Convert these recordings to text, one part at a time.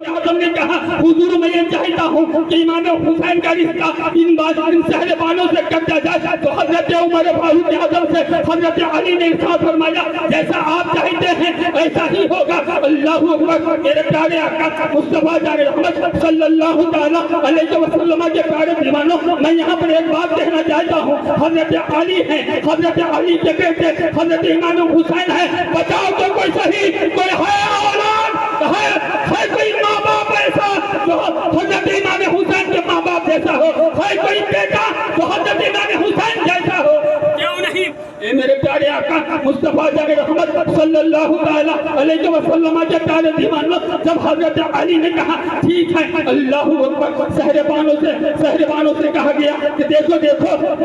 اعظم نے کہا حضور میں یہ چاہتا ہوں کہ امام حسین کا رشتہ ان صاحبانوں سے کٹ جائے، تو حضرت عمر فاروق اعظم سے حضرت علی نے ارشاد فرمایا جیسا آپ چاہتے ہیں ایسا ہی ہوگا۔ اللہ اکبر۔ میرے پیارے آقا مصطفیٰ جان رحمت صلی اللہ تعالیٰ علیہ وسلم کے پیارے دیوانوں، میں یہاں پر ایک بات کہنا چاہتا ہوں، حضرت علی ہیں، حضرت علی کے بیٹے حضرت امام حسین ہے، بتاؤ تو کوئی صحیح کوئی ہے اولاد ہے کوئی ماں باپ ایسا جو حضرت امام حسین کے ماں باپ جیسا ہو؟ ہے کوئی بیٹا جو حضرت امام حسین جیسا ہو؟ کیوں نہیں؟ اے میرے پیارے آقا مصطفیٰ جان رحمت صلی اللہ تعالیٰ علیہ وسلم کے پیارے دیوانوں، جب حضرت علی نے کہا ٹھیک ہے اللہ اکبر، صحربانوں سے کہا گیا کہ دیکھو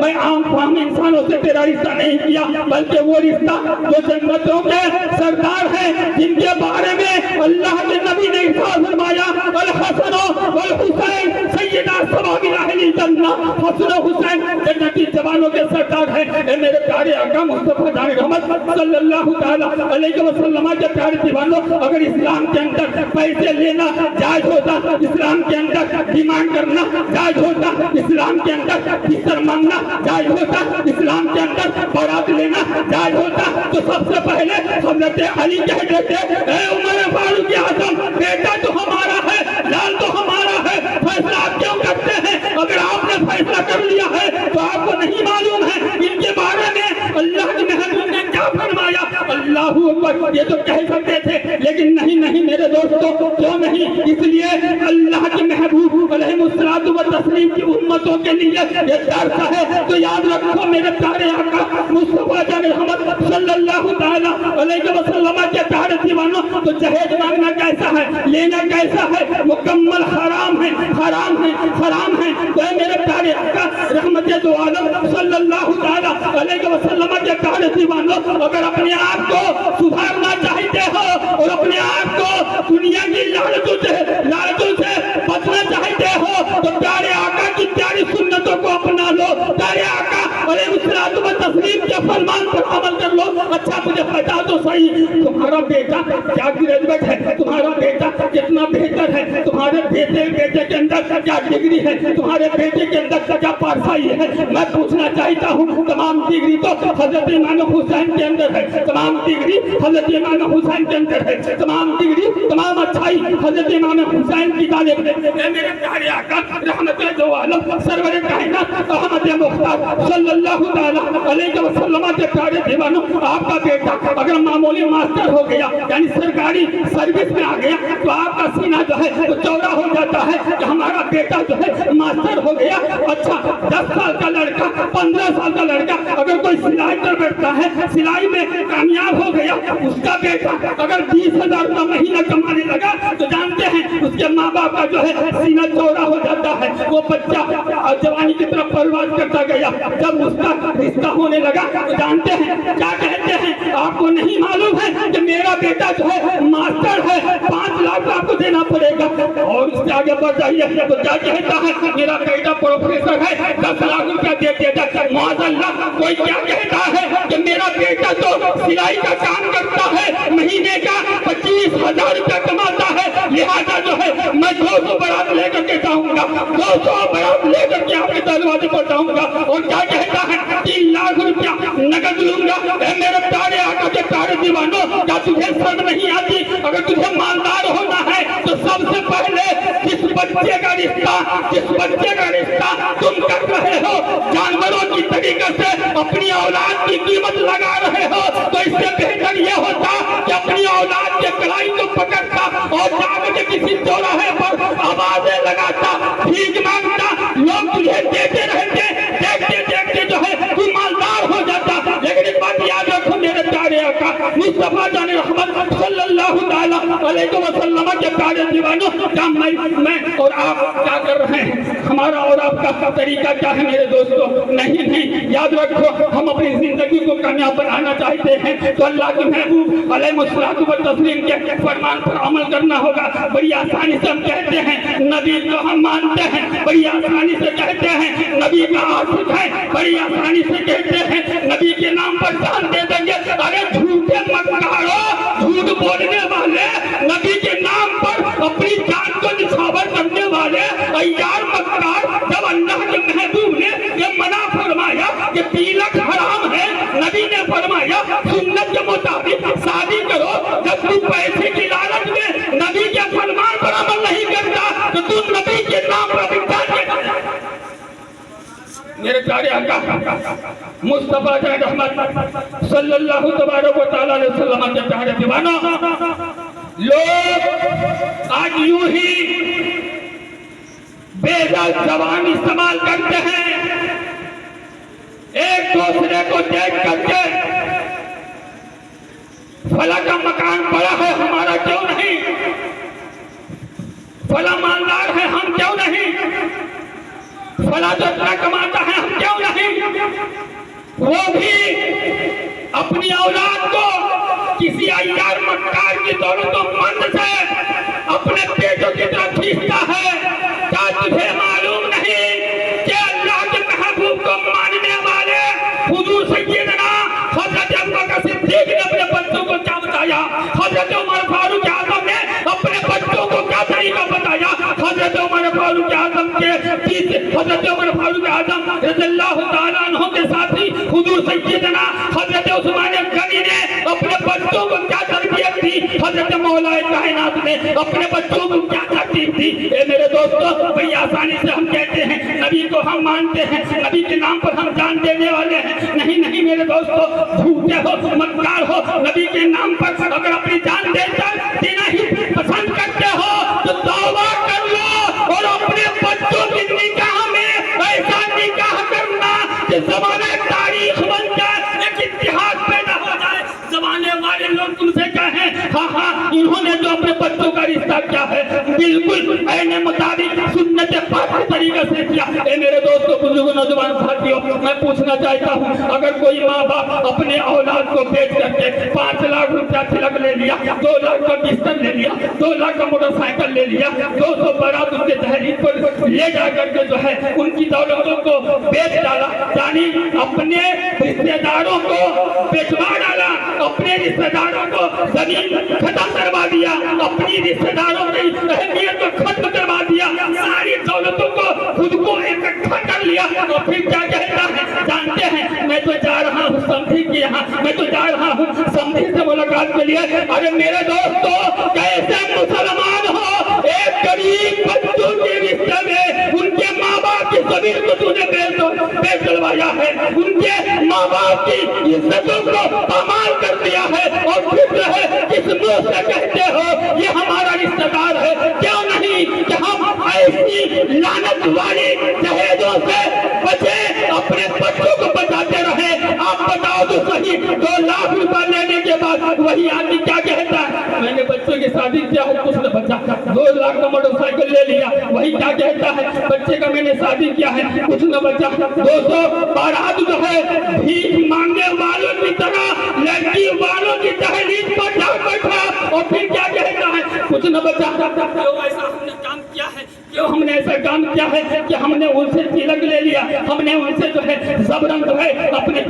میں عام فہم انسانوں سے تیرا رشتہ نہیں کیا، بلکہ وہ رشتہ جو جنتوں کے سردار ہیں جن کے بارے میں اللہ کے نبی نے ارشاد فرمایا الحسن والحسین سیدہ شباب اہل الجنہ، حسن و حسین جنتی جوانوں کے سردار ہیں۔ اے میرے پیارے آقا مصطفیٰ جان رحمت صلی اللہ تعالیٰ علیہ وسلم کے پیارے دیوانوں، اگر اسلام کے اندر پیسے لینا جائز ہوتا، اسلام کے اندر ڈیمانڈ کرنا جائز ہوتا، اسلام کے اندر بستر مانگنا جائز ہوتا، اسلام کے اندر بارات لینا جائز ہوتا، تو سب سے پہلے حضرت علی کہہ دیتے اے عمر فاروق اعظم، بیٹا تو ہمارا ہے، لال تو ہمارا ہے، فیصلہ آپ کیوں کرتے ہیں؟ اگر آپ نے فیصلہ کر لیا ہے تو آپ کو نہیں معلوم ہے ان کے بارے میں اللہ کے محبوب نے کیا فرمایا؟ اللہ اکبر۔ یہ تو کہہ سکتے تھے لیکن نہیں میرے دوستوں، کیوں نہیں؟ اس لیے اللہ کے محبوب علیہ الصلوۃ والتسلیم کی امتوں کے لیے یہ درس ہے، تو یاد رکھو میرے پیارے آقا مصطفیٰ جان رحمت صلی اللہ تعالیٰ علیہ وسلم کے پیارے دیوانوں، تو جہیز مانگنا کیسا ہے، لینا کیسا ہے؟ مکمل حرام ہے، حرام ہے، حرام ہے۔ تو میرے پیارے آقا رحمت دو عالم صلی اللہ تعالیٰ علیہ وسلم کے پیارے دیوانوں، اگر اپنے آپ کو سدھارنا چاہتے ہو اور اپنے آپ کو دنیا کی لعنتوں سے بچنا چاہتے ہو تو پیارے آقا کی پیاری سنتوں کو اپنا لو، پیارے آقا علیہ الصلوۃ والتسلیم کے فرمان پر عمل کر لو۔ اچھا مجھے بتا تو صحیح، تمہارا بیٹا کیا گریجویٹ ہے؟ تمہارا بیٹا کتنا بہتر ہے؟ تمہارے بیٹے کے اندر کیا ڈگری ہے؟ تمہارے بیٹے کے اندر کیا پارسائی ہے؟ میں پوچھنا چاہتا ہوں، تمام ڈگری تو حضرت امام حسین کے اندر ہے، تمام ڈگری حضرت امام حسین کے اندر ہے، تمام ڈگری تمام اچھائی حضرت امام حسین کی جانب ہے۔ اے میرے پیارے آقا رحمت دو عالم سرور کائنات احمد مختار صلی اللہ تعالیٰ علیہ وسلم کے پیارے دیوانوں، آپ کا بیٹا اگر معمولی ماسٹر ہو گیا یعنی سرکاری سروس میں آ گیا تو آپ کا سینہ جو ہے وہ چوڑا ہو جاتا ہے کہ ہمارا بیٹا جو ہے ماسٹر ہو گیا۔ اچھا 10 سال کا لڑکا 15 سال کا لڑکا اگر کوئی سلائی پر بیٹھتا ہے، سلائی میں کامیاب ہو گیا، اس کا بیٹا اگر 20,000 کا مہینہ کمانے لگا تو جانتے ہیں اس کے ماں باپ کا جو ہے سینہ چوڑا ہو جاتا ہے۔ وہ بچہ جوانی کی طرف پرواز کرتا گیا، جب اس کا رشتہ ہونے لگا تو جانتے ہیں کیا کہتے ہیں؟ آپ کو نہیں معلوم ہے کہ میرا بیٹا جو ہے ماسٹر ہے، 5 لاکھ آپ کو دینا پڑے گا، اور اس سے آگے بڑھ جائیے تو کیا کہتا ہے؟ میرا بیٹا پروفیسر ہے، 10 لاکھ روپیہ دے دیتا ہے۔ معاذ اللہ کوئی کیا کہتا ہے کہ میرا بیٹا تو سلائی کا کام کرتا ہے، مہینے کا 25,000 روپیہ کماتا ہے، لہذا جو ہے میں 200 برات لے کر کے جاؤں گا، 200 برات لے کر کے آپ کے دروازے پر جاؤں گا، اور کیا کہتا ہے 3 لاکھ روپیہ نقد لوں گا۔ اے میرے پیارے آقا کے پیارے دیوانوں، کیا تجھے شرم نہیں آتی؟ اگر تجھے مالدار ہونا ہے تو سب سے پہلے جس بچے کا رشتہ تم کر رہے ہو جانوروں کی طریقے سے اپنی اولاد کی قیمت لگا رہے ہو، تو اس سے بہتر یہ ہوتا کہ اپنی اولاد کے کلائی کو پکڑتا اور جا کے کسی چوراہے پر آوازیں لگاتا، بھیک مانگتا، لوگ تجھے دیتے رہتے، دیکھتے جو ہے تو مالدار ہو جاتا۔ لیکن ایک بات یاد رکھو میرے پیارے آقا مصطفیٰ جان رحمت صلی اللہ تعالیٰ علیہ وسلم کے پیارے دیوانوں، کیا میں اور آپ کیا کر رہے ہیں؟ ہمارا اور آپ کا طریقہ کیا ہے میرے دوستوں؟ نہیں، یاد رکھو ہم اپنی زندگی کو کامیاب بنانا چاہتے ہیں تو اللہ کے محبوب علیہ الصلوۃ والتسلیم کے فرمان پر عمل کرنا ہوگا۔ بڑی آسانی سے ہم کہتے ہیں نبی کو ہم مانتے ہیں، بڑی آسانی سے کہتے ہیں نبی کا عاشق ہے، بڑی آسانی سے کہتے ہیں نبی کے نام پر جان دے دیں گے۔ ارے جھوٹے مت کہو، جھوٹ بولنے والے نبی کے نام پر اپنی جان کو نچھاور کرنے والے عیار مکار، جب اللہ کے محبوب نے یہ منع فرمایا کہ تیلک حرام ہے، نبی نے فرمایا سنت کے مطابق شادی کرو، جب تم پیسے کی لالچ میں نبی کے فرمان پر عمل نہیں کرتا تو تم نبی کے نام پر بھکار کے کرتا۔ میرے پیارے آقا مصطفیٰ کے رحمت صلی اللہ تبارک و تعالیٰ علیہ وسلم کے پیارے دیوانوں، لوگ آج یوں ہی بے دل زبان استعمال کرتے ہیں، ایک دوسرے کو دیکھ کر کے فلاں کا مکان بڑا ہے ہمارا کیوں نہیں، فلاں مالدار ہے ہم کیوں نہیں، فلاں تو اتنا کماتا ہے ہم کیوں نہیں۔ وہ بھی اپنی اولاد کو کسی عیار مکار کی دولت و مند سے اپنے پیٹوں کی طرف کھینچتا ہے۔ کیا تجھے معلوم نہیں کہ اللہ کے محبوب کو ماننے والے حضور سیدنا حضرت ابوبکر صدیق نے اپنے بچوں کو کیا بتایا، حضرت عمر فاروق اعظم نے اپنے بچوں کو کیا طریقہ بتایا، حضرت عمر فاروق اعظم کے حضرت عمر فاروق اعظم رضی اللہ تعالیٰ عنہ کے ساتھی حضور سیدنا حضرت عثمان غنی نے اپنے بچوں کو کیا تربیت دی، حضرت مولا کائنات نے اپنے بچوں کو کیا ترتیب دی۔ اے میرے دوستو، بڑی آسانی سے ہم کہتے ہیں نبی کو ہم مانتے ہیں، نبی کے نام پر ہم جان دینے والے ہیں، نہیں نہیں میرے دوستو، جھوٹے ہو مکار ہو، نبی کے نام پر اگر اپنی جان دینا ہی پسند کرتے ہو تو توبہ کر لو اور اپنے بچوں کی نکاح میں ایسا نکاح کرنا کہ زمانہ تاریخ بن جائے، ایک اتحاد پیدا ہو جائے، زمانے والے لوگ تم سے کہیں ہاں ہاں انہوں نے جو اپنے بچوں کا رشتہ کیا ہے بالکل عین مطابق سنت پاک کے طریقے سے کیا۔ اے میرے دوستو، بزرگ نوجوان ساتھیوں، میں پوچھنا چاہتا ہوں اگر کوئی ماں باپ اپنے اولاد کو بیچ کر کے 5 لاکھ روپیہ تلک لے لیا، 2 لاکھ کا بستر لے لیا، 2 لاکھ کا موٹر سائیکل لے لیا، 200 بارات ان کے دہلیز پر لے جا کر کے جو ہے ان کی دولتوں کو بیچ ڈالا، یعنی اپنے رشتہ داروں کو بیچوا ڈالا، اپنے رشتہ داروں کو زمین ختم کروا دیا، اپنی رشتہ داروں کی اہمیت کو ختم کروا دیا، ساری دولتوں کو خود کو اکٹھا کر لیا، اور پھر کیا کہتا ہے جانتے ہیں، میں تو جا رہا ہوں سمدھی کے یہاں، میں تو جا رہا ہوں سمدھی سے ملاقات کے لیے۔ ارے میرے دوستو، کیسے مسلمان ہو، ایک غریب بچوں کے رشتے میں ان کے ماں باپ کی زمین کو تو نے بیچ ڈلوایا ہے، ان کے ماں باپ کی عزتوں کو پامال کر دیا ہے، اور پھر جو ہے اس منہ سے کہتے ہو یہ ہمارا رشتہ دار ہے۔ کیوں نہیں کہ ہم ایسی لعنت والی جہیزوں سے بچے، اپنے بچوں کو بچاتے رہے۔ آپ بتاؤ تو صحیح، 2 لاکھ روپے لینے کے بعد وہی آدمی کیا کہتا ہے، میں نے بچوں کی شادی کیا ہے کچھ نہ بچا، 2 لاکھ کا موٹر سائیکل لے لیا، وہی کیا کہتا ہے بچے کا میں نے شادی کیا ہے کچھ نہ بچا۔ 200 بارات جو ہے بھیک مانگنے والوں کی طرح لڑکی والوں کی دہلیز پر جا بیٹھا، اور پھر کیا کہتا ہے کچھ نہ بچا۔ کیوں ایسا ہم نے کام کیا ہے، کیوں ہم نے ایسا کام کیا ہے کہ ہم نے ان سے تلک لے لیا، ہم نے ان سے جو ہے زبرن جو ہے اپنے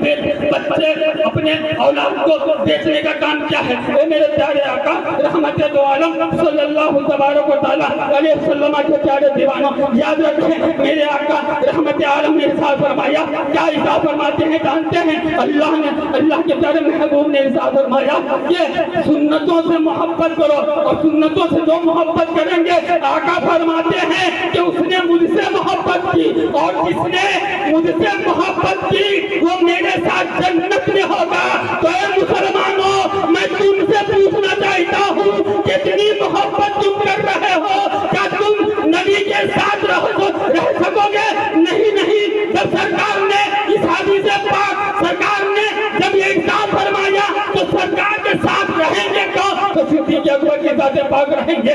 بچے اپنے اولاد کو بیچنے کا کام کیا ہے۔ اے میرے پیارے آقا رحمت دو عالم صلی اللہ تبارک و تعالیٰ علیہ وسلم کے پیارے دیوانوں، یاد رکھیں میرے آقا رحمت عالم نے ارشاد فرمایا، کیا ارشاد فرماتے ہیں جانتے ہیں، اللہ کے پیارے محبوب نے ارشاد فرمایا کہ سنتوں سے محبت کرو، اور سنتوں سے جو محبت کریں گے آقا فرماتے ہیں کہ اس نے مجھ سے محبت کی، اور جس نے مجھ سے محبت کی وہ میرے ساتھ جنت میں ہوگا۔ تو اے مسلمانوں، میں تم سے پوچھنا چاہتا ہوں کتنی محبت تم کر رہے ہو، کیا تم نبی کے ساتھ رہ سکو گے؟ نہیں، جب سرکار نے اس حدیث پاک سرکار نے جب یہ ارشاد فرمایا تو سرکار کے ساتھ رہیں گے تو صدیق اکبر کے ذات پاک رہیں گے،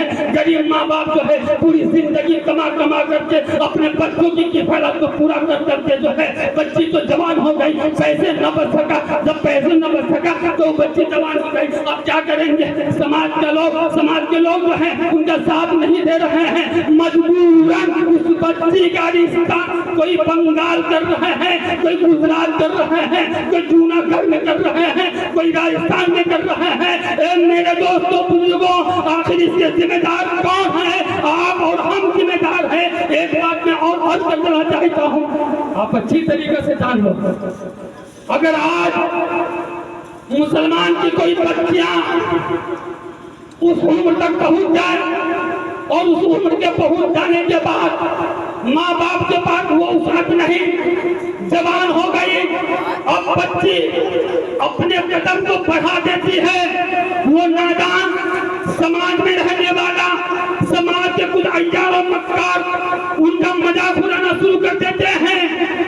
ہیں. غریب ماں باپ جو ہے پوری زندگی کما کر کے اپنے بچوں کی کفالت کو پورا کر کے جو ہے بچی تو جوان ہو گئی, پیسے نہ بچ سکا. جب پیسے نہ بچ سکا تو بچی جوان ہو گئی. اب کیا کریں گے؟ سماج کے لوگ جو ہیں ان کا ساتھ نہیں دے رہے ہیں. مجبوراً اس بچی کا رشتہ کوئی بنگال کر رہے ہیں, کوئی گجرات کر رہے ہیں, کوئی جوناگڑھ میں کر رہے ہیں, کوئی راجستھان میں کر رہے ہیں. اے میرے دوستوں بزرگوں, آخر اس کے ذمہ دار کون ہے؟ آپ اور ہم ذمہ دار ہیں. ایک بات میں اور کر دینا چاہتا ہوں, آپ اچھی طریقے سے جان لو. اگر آج مسلمان کی کوئی بچیاں اس عمر تک پہنچ جائے اور اس عمر کے پہنچ جانے کے بعد ماں باپ کے پاس وہ وسعت نہیں, جوان ہو گئی, اب بچی اپنے قدم کو بڑھا دیتی ہے, وہ نادان سماج میں رہنے والا, سماج کے کچھ عیار و مکار ان کا مذاق اڑانا شروع کر دیتے ہیں.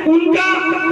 ان کا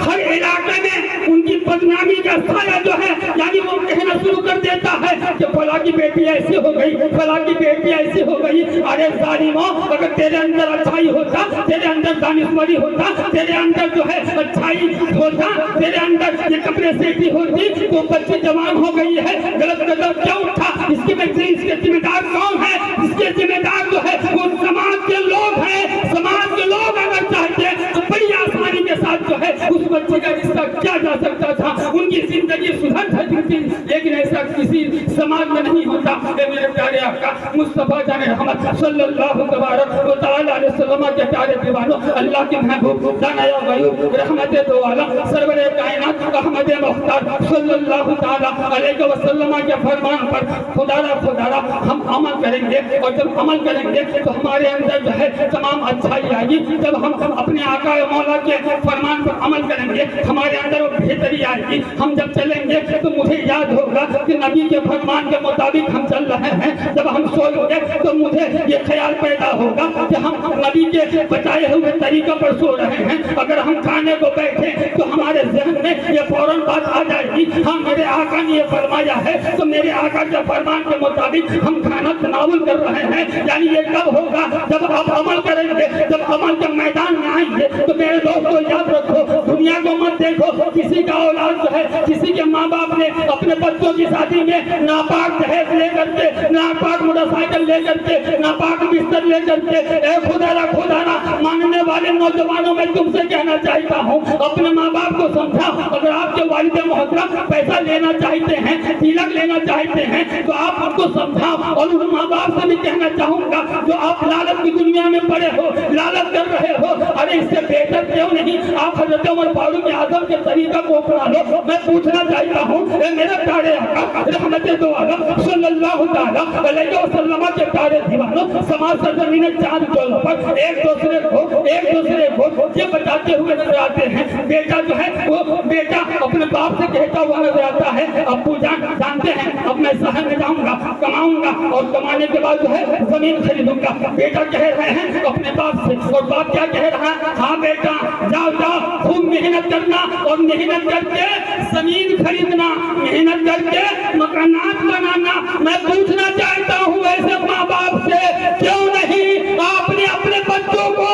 ہر علاقے میں ان کی بدنامی کا سایہ جو ہے یعنی وہ کہنا شروع کر دیتا ہے کہ فلاں کی بیٹی ایسی ہو گئی, فلاں کی بیٹی ایسی ہو گئی. ارے ظالموں, اگر تیرے اندر اچھائی ہوتا, تیرے اندر دانشوری ہوتا, تیرے اندر جو ہے اچھائی ہوتا, تیرے اندر یہ کپڑے سیٹی ہوتی تو بچی جوان ہو گئی ہے, غلط قدم کیوں اٹھا؟ اس کے ذمہ دار کون ہے؟ اس کے ذمہ دار جو ہے وہ سماج کے لوگ ہیں. سماج کے لوگ اگر چاہتے تو بڑی آسانی کے ساتھ جو ہے اس بچے کا رشتہ کیا جا سکتا تھا, ان کی زندگی سدھر سکتی تھی, لیکن ایسا کسی سماج میں نہیں ہوتا. اے میرے پیارے آقا مصطفیٰ جان رحمت صلی اللہ تبارک و تعالی علیہ وسلم کے پیارے دیوانوں, اللہ کے محبوب دانایا غیوب رحمت دو عالم سرور کائنات احمد مختار صلی اللہ تعالی علیہ وسلم کے فرمان پر خدا ہم عمل کریں گے, اور جب عمل کریں گے تو ہمارے اندر جو ہے تمام اچھائی آئے گی. جب ہم اپنے آقا و مولا کے فرمان پر عمل کریں گے ہمارے اندر وہ بہتری آئے گی. ہم جب چلیں گے تو مجھے یاد ہوگا کہ نبی کے فرمان کے مطابق ہم چل رہے ہیں. جب ہم سوئیں گے تو مجھے یہ خیال پیدا ہوگا کہ ہم نبی کے بتائے ہوئے طریقے پر سو رہے ہیں. اگر ہم کھانے کو بیٹھے تو ہمارے ذہن میں یہ فوراً بات آ جائے گی, ہاں میرے آقا نے یہ فرمایا ہے تو میرے آقا کے فرمان کے مطابق ہم کھانا تناول کر رہے ہیں. یعنی یہ کب ہوگا؟ جب آپ عمل کریں گے, جب عمل کے میدان میں آئیں گے. تو میرے دوستو یاد رکھو, دنیا کو مت دیکھو. کسی کا اولاد جو ہے, کسی کے ماں باپ نے اپنے بچوں کی شادی میں ناپاک جہیز لے کر کے, ناپاک موٹر سائیکل لے کر کے, ناپاک بستر لے کر کے, اے خدا را ماننے والے نوجوانوں میں تم سے کہنا چاہتا ہوں اپنے ماں باپ کو سمجھا. اگر آپ کے والد محترم پیسہ لینا چاہتے ہیں, تلک لینا چاہتے ہیں تو آپ ان کو سمجھا. اور ان ماں باپ سے بھی کہنا چاہوں گا جو آپ لالچ کی دنیا میں پڑے ہو, لالچ کر رہے ہو, ارے اس سے بہتر کیوں نہیں آپ حضرت عمر فاروق اعظم کے طریقہ کو اپنا لو. میں پوچھنا چاہتا ہوں اے میرے پیارے آقا رحمت دو عالم صلی اللہ تعالی علیہ وسلم کے پیارے دیوانوں, سماج سرزمین چاند ڈول پر ایک دوسرے کو یہ بتاتے ہوئے نظر آتے ہیں. بیٹا جو ہے وہ بیٹا اپنے باپ سے کہتا ہوا نظر آتا ہے, ابو جان جانتے ہیں اب میں شہر میں جاؤں گا, کماؤں گا, اور کمانے کے بعد جو ہے زمین خریدوں گا. بیٹا کہہ رہے ہیں اپنے باپ سے, اور باپ کیا کہہ رہا ہے؟ ہاں بیٹا جاؤ خوب محنت کرنا, اور محنت کر کے زمین خریدنا, محنت کر کے مکانات بنانا. میں پوچھنا چاہتا ہوں ایسے ماں باپ سے کیوں نہیں آپ نے اپنے بچوں کو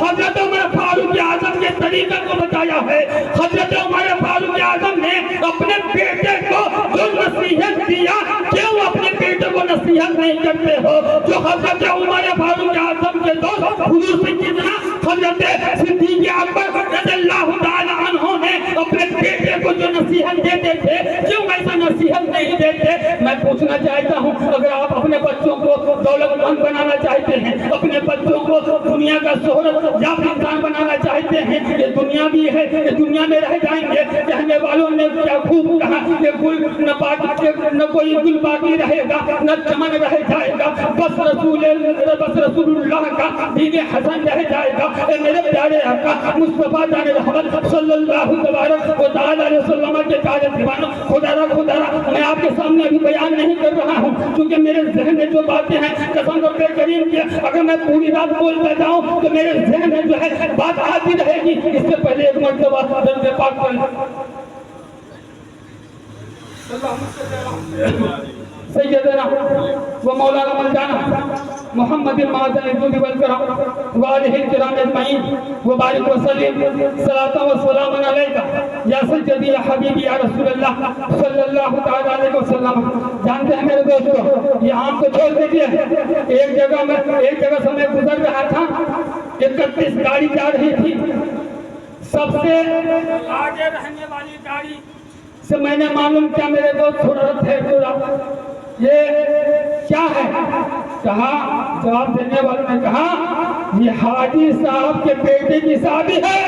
حضرت عمر فاروق اعظم کے طریقے کو بتایا ہے؟ حضرت عمر فاروق اعظم نے اپنے بیٹے کو جو نصیحت دیا, کیوں اپنے بیٹے کو نصیحت نہیں کرتے ہو؟ جو حضرت عمر فاروق اعظم کے دوست حضور سیدنا حضرت صدیق اکبر رضی اللہ تعالی عنہ نے اپنے بیٹے کو جو نصیحت دیتے تھے, کیوں ایسا نصیحت نہیں دیتے؟ میں پوچھنا چاہتا ہوں اگر آپ اپنے بچوں کو دولت مند بنانا چاہتے ہیں, اپنے بچوں کو دنیا کا شہرت یافتہ انسان بنانا چاہتے ہیں, یہ دنیا بھی ہے, یہ دنیا میں رہ جائیں گے. کہنے والوں نے کیا خوب کہا کہ گل نہ کوئی گل باقی رہے گا, نہ چمن رہ جائے گا, بس رسول اللہ کا دین حسن رہ جائے گا. اے میرے پیارے آقا مصطفیٰ جان رحمت صلی اللہ تبارک و تعالی علیہ وسلم کے پیارے دیوانوں, خدا را میں آپ کے سامنے ابھی بیان نہیں کر رہا ہوں کیونکہ میرے ذہن میں جو باتیں ہیں قسم رب کریم کی اگر میں پوری رات بولتا جاؤں تو میرے ذہن میں جو ہے بات آتی رہے گی. اس سے پہلے ایک مرتبہ درود پاک پڑھ سیدنا و مولانا مولانا محمد المعظم الجود والکرم وآلہ الکرام اجمعین وبارک وسلم صلاۃ و سلام علیکہ یا سیدی یا حبیبی یا رسول اللہ صلی اللہ تعالی علیہ وسلم۔ جانتے ہیں میرے دوستو، یہ عام کو چھوڑ دیجئے، ایک جگہ سے میں گزر رہا تھا، 31 گاڑی جا رہی تھی، سب سے آگے رہنے والی گاڑی سے میں نے معلوم کیا میرے دوست تھوڑا تھوڑا یہ کیا ہے؟ کہا، جواب دینے والے نے کہا یہ حاجی صاحب کے بیٹے کی شادی ہے،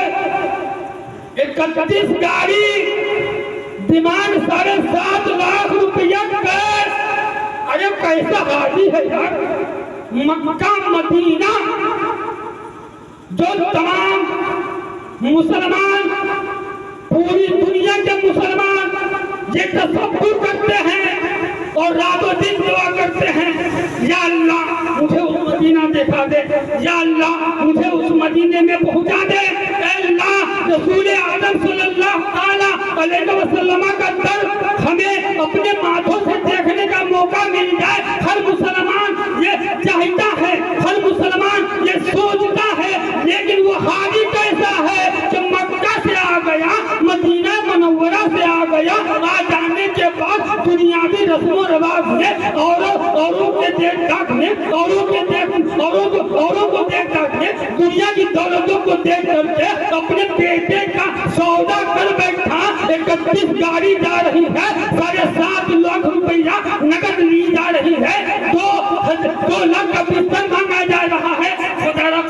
31 گاڑی، ڈیمانڈ 7.5 لاکھ روپیہ کیش۔ ارے کیسا حاجی ہے یار؟ مکہ مدینہ جو تمام مسلمان، پوری دنیا کے مسلمان یہ تصور کرتے ہیں اور رات و دن دعا کرتے ہیں، یا اللہ مجھے اس مدینہ دکھا دے، یا اللہ مجھے اس مدینے میں پہنچا دے، اے اللہ رسول اعظم صلی اللہ علیہ وسلم کا در ہمیں اپنے ماتھوں سے دیکھنے کا موقع مل جائے۔ ہر مسلمان یہ چاہتا ہے، ہر مسلمان یہ سوچتا ہے، لیکن وہ حاجی کیسا ہے کہ مکہ سے آ گیا، مدینہ منورہ سے آ گیا، آ جانے کے بعد دنیاوی رسم و رواج میں اوروں کے دیکھ داکھ میں اوروں کو دیکھ داکھ میں دنیا کی دولتوں کو دیکھ کر کے اپنے بیٹے کا سودا کر بیٹھا۔ 31 گاڑی جا رہی ہے، 7.5 لاکھ روپیہ نقد لی جا رہی ہے، 2 لاکھ کا بستر مانگا جا رہا ہے۔ خدا را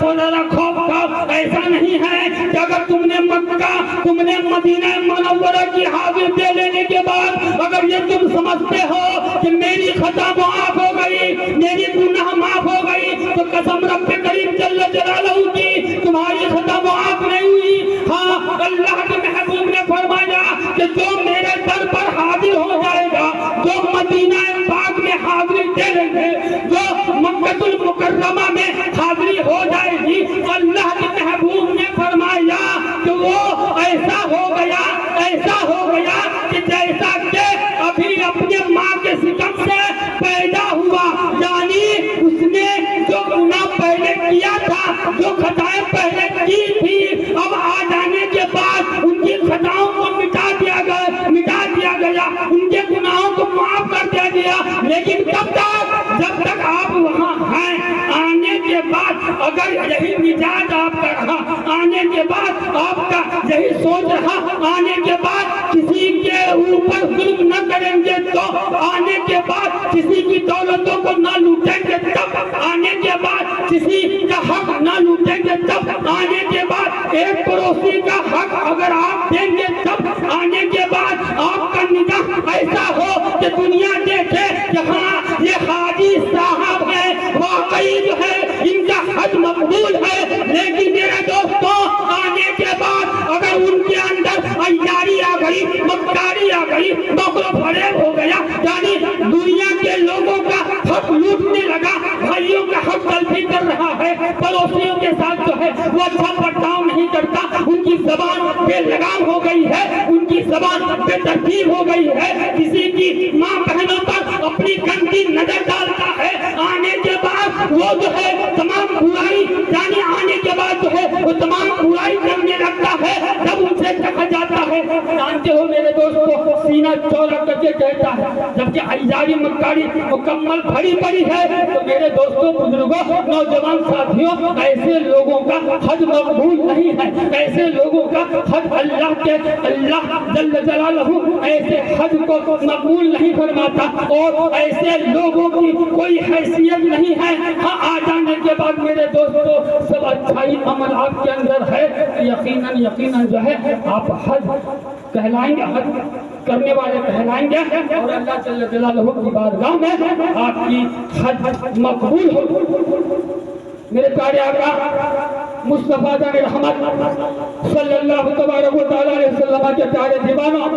خوف کھاؤ، ایسا نہیں ہے کہ اگر تم نے مکہ، تم نے مدینہ منورہ کی حاضر دے لینے کے بعد اگر یہ تم سمجھتے ہو کہ میری خطا معاف ہو گئی، میری گناہ معاف ہو گئی، تو قسم رب کریم جل جلالہ کی تمہاری خطا معاف نہیں ہوئی۔ ہاں، اللہ کے محبوب نے فرمایا کہ جو میرے در پر حاضر ہو جائے گا، جو مدینہ پاک میں حاضری دے لیں گے، جو مکہ المکرمہ میں حاضری ہو جائے گی، اللہ کے محبوب نے فرمایا کہ وہ ایسا ہو گیا کہ جیسا کہ ابھی اپنے ماں کے سکم سے پیدا ہوا، یعنی اس نے جو گناہ پہلے کیا تھا، جو خطائیں پہلے کی تھی، اب آ جانے کے بعد ان کی خطاؤں کو مٹا دیا گیا، ان کے گناہوں کو معاف کر دیا گیا۔ لیکن کب تک؟ جب تک آپ وہاں ہیں۔ آنے کے بعد اگر یہی مزاج آپ کا رہا، آنے کے بعد آپ کا یہی سوچ رہا، آنے کے بعد کسی کے اوپر ظلم نہ کریں گے تو، آنے کے بعد کسی کی دولتوں کو نہ لوٹیں گے تب، آنے کے بعد کسی کا حق نہ لوٹیں گے تب، آنے کے بعد ایک پڑوسی کا حق اگر آپ دیں گے تب، آنے کے بعد آپ کا نگاہ ایسا ہو کہ دنیا دیکھے کہ ہاں یہ حاجی صاحب ہے، واقعی جو ہے ان کا حج مقبول ہے۔ لیکن میرے دوستوں، آنے کے بعد اگر ان کے اندر عیاری آ گئی، مکاری آ گئی، مغرب فریب ہو گیا، یعنی دنیا کے لوگوں کا حق لوٹنے لگا، بھائیوں کا حق تلفی کر رہا ہے، پڑوسیوں کے ساتھ جو ہے وہ اچھا برتاؤ نہیں کرتا، ان کی زبان بے لگام ہو گئی ہے، ان کی زبان بے ترتیب ہو گئی ہے، کسی کی ماں بہنوں پر اپنی گندی نظر ڈالتا ہے، آنے کے بعد وہ جو ہے تمام برائی، یعنی آنے کے بعد جو ہے وہ تمام برائی کرنے لگتا ہے، جب ان سے کہا جاتا ہے، جانتے ہو میرے دوستو، سینہ چوڑا کر کے کہتا ہے، جبکہ عیاری مکاری مکمل بھری پڑی ہے، تو میرے دوستو، بزرگوں، نوجوان ساتھیوں، ایسے لوگوں کا حج مقبول نہیں ہے، ایسے لوگوں کا حج اللہ جل جلالہ ایسے حج کو مقبول نہیں فرماتا، اور ایسے لوگوں کی کوئی حیثیت نہیں ہے۔ ہاں، آ جانے کے بعد میرے دوستو سب اچھائی عمل آپ کے اندر ہے، یقیناً جو ہے آپ حج کہلائیں گے، حج کرنے والے کہلائیں گے، اور اللہ جل جلالہ کی بارگاہ میں آپ کی حج مقبول ہو۔ میرے پیارے آقا مصطفیٰ جان رحمت صلی اللہ تبارک و تعالی علیہ وسلم کے پیارے دیوانوں،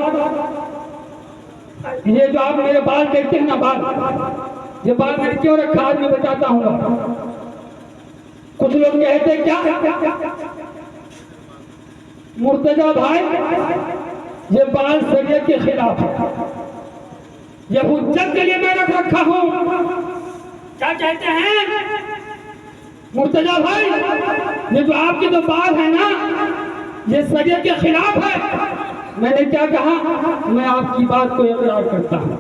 یہ جو آپ میرے بال دیکھتے ہیں نا، یہ بال میں کیوں رکھا، آج میں بتاتا ہوں۔ کچھ لوگ کہتے کیا مرتضیٰ بھائی یہ بال شریعت کے خلاف ہے، یہ حجت کے لیے میں رکھا ہوں، کیا کہتے ہیں مرتضیٰ بھائی، یہ جو آپ کی تو بات ہے نا، یہ شریعت کے خلاف ہے۔ میں نے کیا کہا؟ میں آپ کی بات کو اقرار کرتا ہوں،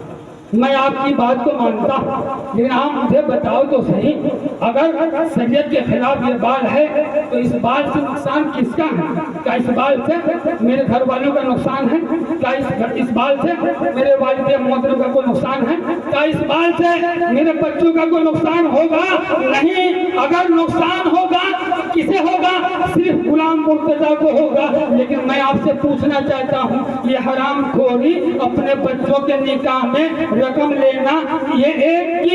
میں آپ کی بات کو مانتا ہوں، لیکن آپ مجھے بتاؤ تو صحیح، اگر شریعت کے خلاف یہ بال ہے تو اس بال سے نقصان کس کا ہے؟ کیا اس بال سے میرے گھر والوں کا نقصان ہے؟ کیا اس بال سے میرے والد محترم کا کوئی نقصان ہے؟ کیا اس بال سے میرے بچوں کا کوئی نقصان ہوگا؟ نہیں۔ اگر نقصان ہوگا کسے ہوگا؟ صرف غلام مرتضیٰ کو ہوگا۔ لیکن میں آپ سے پوچھنا چاہتا ہوں، یہ حرام خوری اپنے بچوں کے نکاح میں رقم لینا، یہ ایک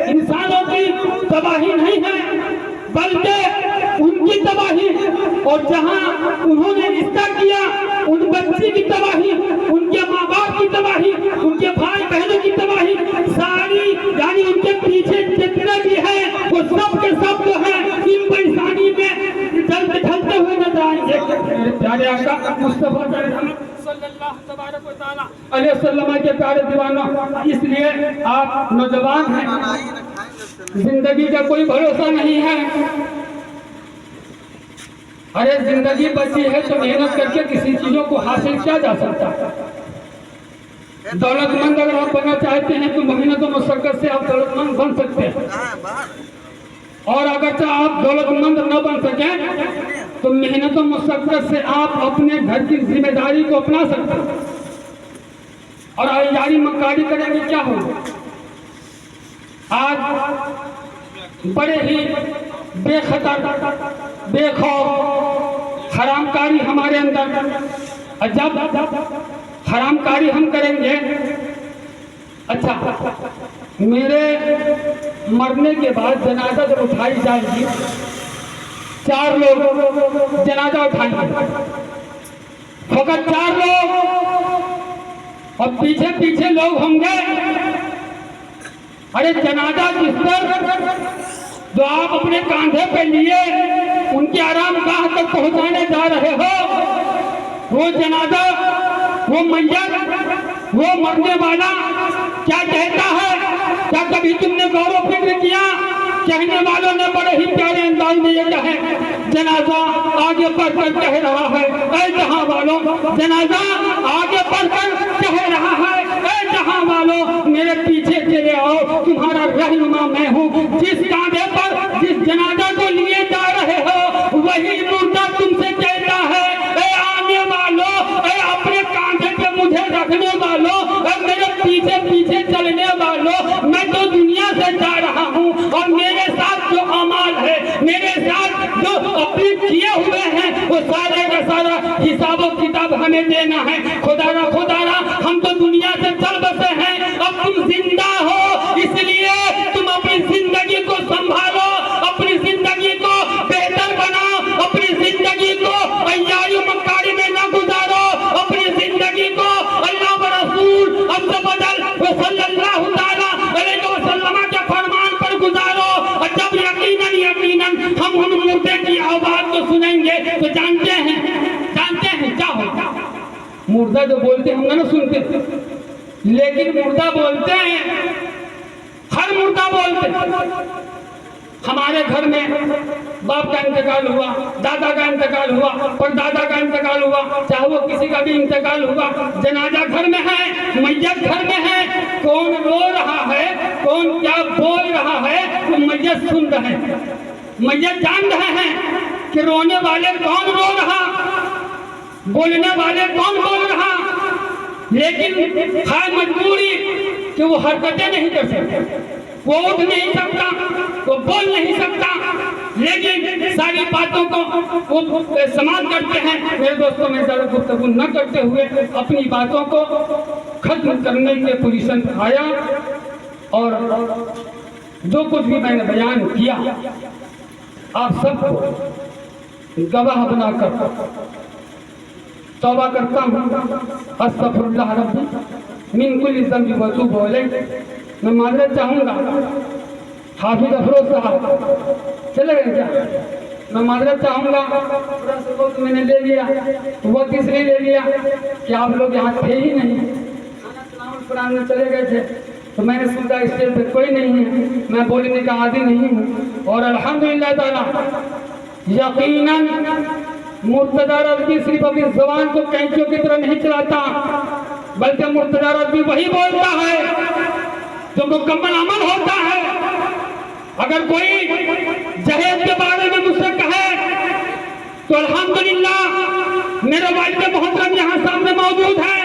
انسانوں کی تباہی نہیں ہے بلکہ ان کی تباہی، اور جہاں انہوں نے رشتہ کیا ان بچی کی تباہی، ان کے ماں باپ کی تباہی، ان کے بھائی بہنوں کی تباہی ساری، یعنی ان کے پیچھے جتنے بھی ہیں وہ سب کے سب جو ہیں ان پریشانی میں ڈھلتے ہوئے نظر آئیں گے۔ میرے پیارے آقا مصطفیٰ صلی اللہ تبارک و تعالیٰ علیہ وسلم کے پیارے دیوانوں، اس لیے آپ نوجوان ہیں، زندگی کا کوئی بھروسہ نہیں ہے۔ ارے زندگی بچی ہے تو محنت کر کے کسی چیزوں کو حاصل کیا جا سکتا ہے۔ دولت مند اگر آپ بننا چاہتے ہیں تو محنت و مشقت سے آپ دولت مند بن سکتے ہیں، اور اگرچہ آپ دولت مند نہ بن سکیں تو محنت و مشقت سے آپ اپنے گھر کی ذمہ داری کو اپنا سکتے ہیں، اور عیاری مکاری کریں گے کیا ہوگا؟ آج بڑے ہی بے خطر بے خوف حرام کاری ہمارے اندر، جب حرام کاری ہم کریں گے، اچھا میرے مرنے کے بعد جنازہ جب اٹھائی جائے گی، 4 لوگ جنازہ اٹھائیں گے، فقط 4 لوگ، اور پیچھے پیچھے لوگ ہوں گے۔ ارے جنازہ جس پر جو آپ اپنے کاندھے پہ لیے ان کی آرام گاہ تک پہنچانے جا رہے ہو، وہ جنازہ، وہ میت، وہ مرنے والا کیا کہتا ہے؟ کیا کبھی تم نے غور و فکر کیا؟ کہنے والوں نے بڑے ہی پیارے انداز میں یہ کہے، جنازہ آگے بڑھ کر کہہ رہا ہے، اے جہاں والوں، جنازہ آگے بڑھ کر کہہ رہا ہے، اے جہاں والوں، میرے پیچھے چلے آؤ، تمہارا رہنما میں ہوں۔ جس کاندھے پر جس جنازہ کو لیے جا رہے ہو وہی مردہ تم سے کہتا ہے، اے آنے والوں، اے اپنے کاندھے پہ مجھے رکھنے والوں، اے میرے پیچھے پیچھے چلنے والوں، میں تو دنیا سے جا رہا ہوں، اور میرے ساتھ جو اعمال ہے، میرے ساتھ جو اپنے کیے ہوئے ہیں، وہ سارے کا سارا حساب و کتاب ہمیں دینا ہے۔ خدا را ہم تو دنیا سے چل بسے ہیں، اب تم زندہ ہو، اس لیے تم اپنی زندگی کو سنبھالو، اپنی زندگی کو بہتر بناؤ، اپنی زندگی کو عیاری مکاری میں نہ گزارو، اپنی زندگی کو اللہ و رسول عز و جل صلی اللہ تعالیٰ علیہ وسلم کے فرمان پر گزارو، اور جب یقیناً ہم ان مردے کی آواز کو سنیں گے تو جانتے ہیں کیا ہوگا۔ مردہ جو بولتے ہم نہ سنتے، لیکن مردہ بولتے ہیں، ہر مردہ بولتے ہیں۔ ہمارے گھر میں باپ کا انتقال ہوا، دادا کا انتقال ہوا، پردادا کا انتقال ہوا، چاہے وہ کسی کا بھی انتقال ہوا، جنازہ گھر میں ہے، میت گھر میں ہے، کون رو رہا ہے، کون کیا بول رہا ہے، وہ میت سن رہے ہیں، میت جان رہے ہیں کہ رونے والے کون رو رہا، بولنے والے کون بول رہا، لیکن ہے مجبوری کہ وہ حرکتیں نہیں کر سکتے، وہ اٹھ نہیں سکتا، وہ بول نہیں سکتا، لیکن ساری باتوں کو وہ سماعت کرتے ہیں۔ میرے دوستوں میں زیادہ گفتگو نہ کرتے ہوئے اپنی باتوں کو ختم کرنے کے پوزیشن پر آیا، اور جو کچھ بھی میں نے بیان کیا آپ سب کو گواہ بنا کر توبہ کرتا ہوں، استغفر اللہ ربی من کل ذنب و اتوب الیہ۔ میں معذرت چاہوں گا، حافظ افروز صاحب چلے گئے کیا؟ میں معذرت چاہوں گا، تھوڑا سا وقت میں نے لے لیا، وقت اس لیے لے لیا کہ آپ لوگ یہاں تھے ہی نہیں، کھانا تلاوت قرآن میں چلے گئے تھے، تو میں نے سوچا اسٹیج پہ کوئی نہیں ہے، میں بولنے کا عادی نہیں ہوں، اور الحمدللہ تعالی یقیناً مرتضیٰ رضوی صرف اپنی زبان کو کینچیوں کی طرح نہیں چلاتا، بلکہ مرتضیٰ رضوی وہی بولتا ہے جو مکمل عمل ہوتا ہے۔ اگر کوئی جہیز کے بارے میں مجھ سے کہے تو الحمدللہ میرے والد محترم یہاں سامنے موجود ہے،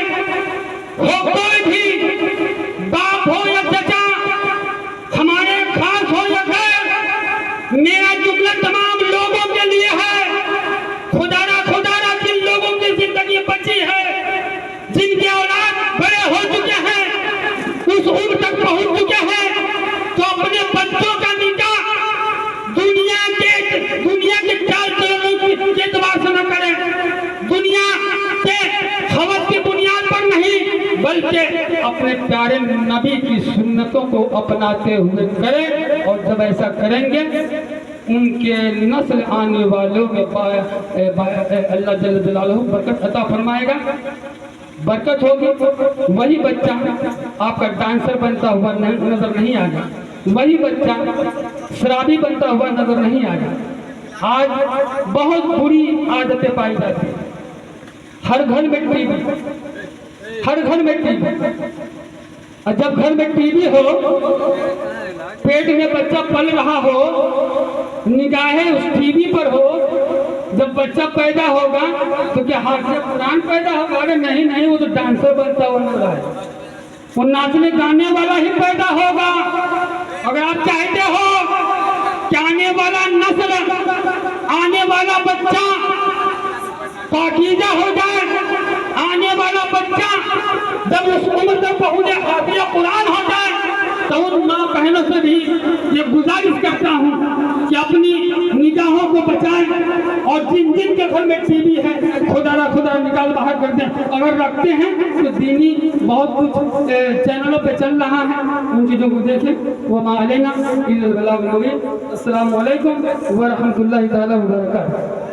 وہ کوئی بھی باپ ہو یا چچا، ہمارے خاص ہو یا غیر، میرا جملہ تمام لوگوں کے لیے ہے۔ خدا را جن لوگوں کی زندگی بچی ہے، جن کے اولاد بڑے ہو چکے ہیں، اس عمر تک پہنچ چکے ہیں، تو اپنے بچوں کا نکاح دنیا کے چال چلنوں کے اعتبار سے نہ کریں، دنیا کے ہوس کی بنیاد پر نہیں، بلکہ اپنے پیارے نبی کی سنتوں کو اپناتے ہوئے کریں، اور جب ایسا کریں گے ان کے نسل آنے والوں میں اللہ جل جلالہ برکت عطا فرمائے گا، برکت ہوگی۔ وہی بچہ آپ کا ڈانسر بنتا ہوا نظر نہیں آگا، وہی بچہ شرابی بنتا ہوا نظر نہیں آگا۔ آج بہت بری عادتیں پائی جاتی ہیں، ہر گھر میں ٹی وی، ہر گھر میں ٹی وی، اور جب گھر میں ٹی وی ہو، پیٹ میں بچہ پل رہا ہو، نگاہیں اس ٹی وی پر ہو، جب بچہ پیدا ہوگا تو کیا حافظ قرآن پیدا ہوگا؟ ارے نہیں، وہ تو ڈانسر بنتا ہوا نظر آئے، وہ ناچنے گانے والا ہی پیدا ہوگا۔ اگر آپ چاہتے ہو کہ آنے والا نسل، آنے والا بچہ پاکیزہ ہو جائے، آنے والا بچہ جب اس عمر تک پہنچے حافظ قرآن ہو جائے، تو ان ماں بہنوں سے بھی یہ گزارش کرتا ہوں کہ اپنی نگاہوں کو بچائیں، اور جن کے گھر میں ٹی وی ہے خدا نکال باہر کر دیں۔ اگر رکھتے ہیں تو دینی بہت کچھ چینلوں پہ چل رہا ہے، ان چیزوں کو دیکھیں۔ وما علینا الا البلاغ المبین۔ السلام علیکم ورحمۃ اللہ تعالی وبرکاتہ۔